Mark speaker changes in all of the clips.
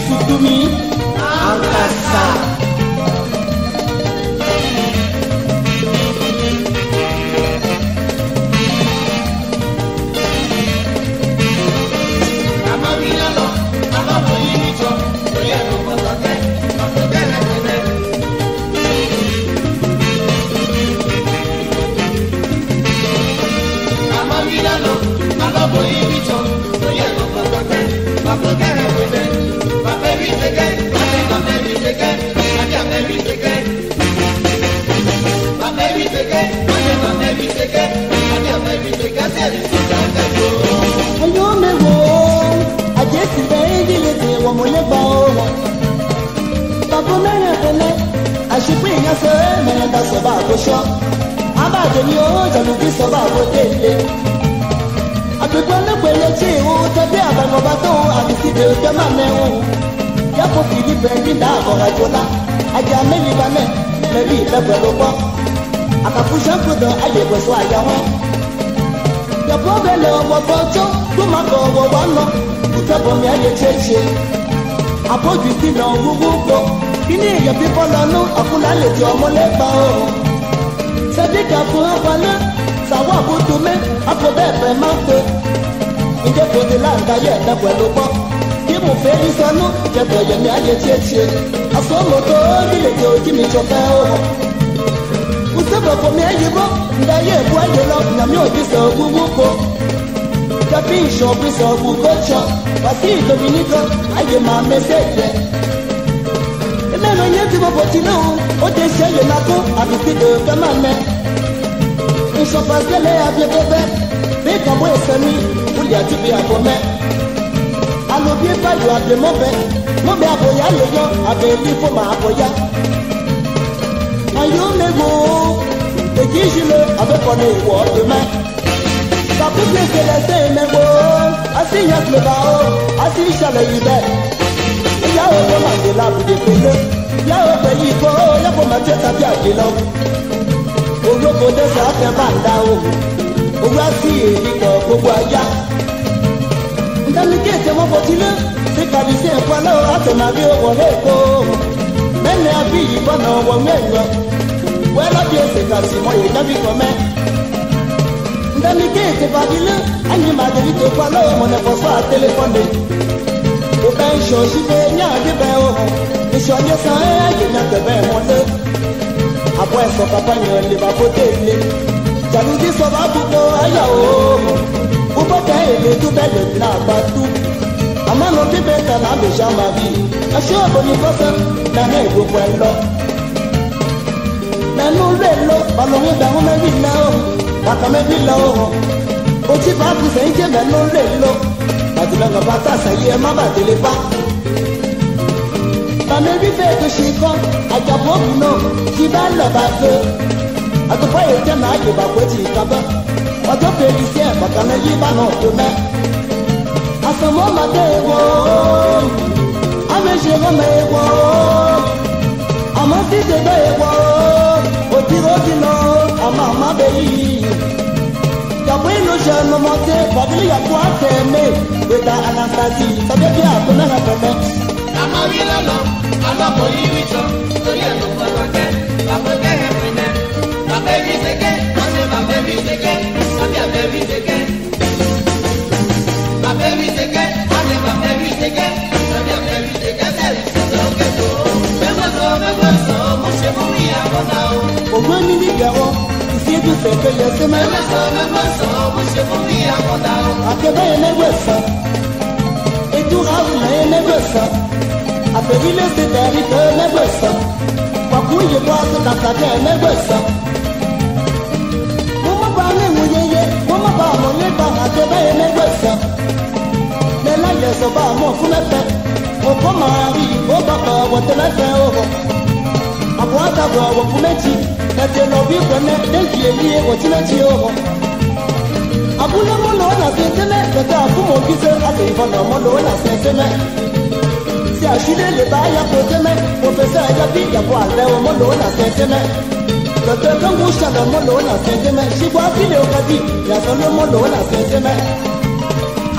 Speaker 1: Sutumi Angkasa.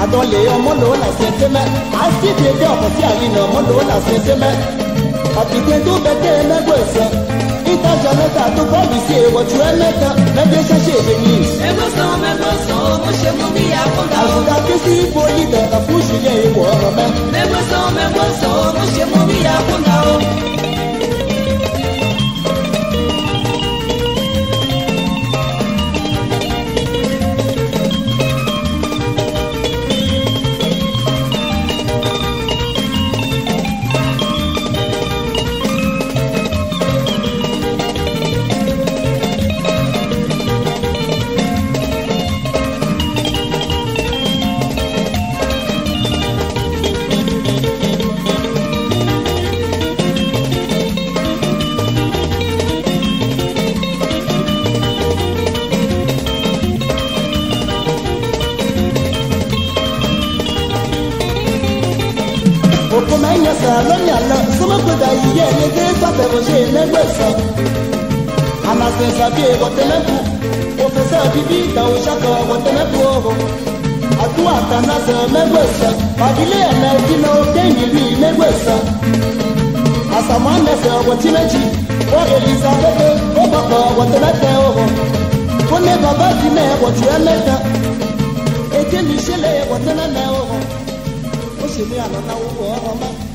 Speaker 1: Adole omolo la senteme asi de de okosi ayi na omolo la senteme apite to bete na gwesa ita janeta to polisi e wo tu emeta na de shashe de ni
Speaker 2: me goso mo she mo mi akonda
Speaker 1: azuda kesi poli da ka fushi ye wo ro
Speaker 2: me goso mo she mo mi akonda o
Speaker 1: Salonyala, some of the year, they gave up every never saw. And as they said, what the level, Professor Bibita, Shaka, what the level. Atuata Nasa, Meguesa, Padilla, Latino, Kenny, Meguesa. As a man, what you mentioned, what Elizabeth, what the letter. Whenever Batina, what you are letter. A Jenny Shelley, what the letter. Pushing me on a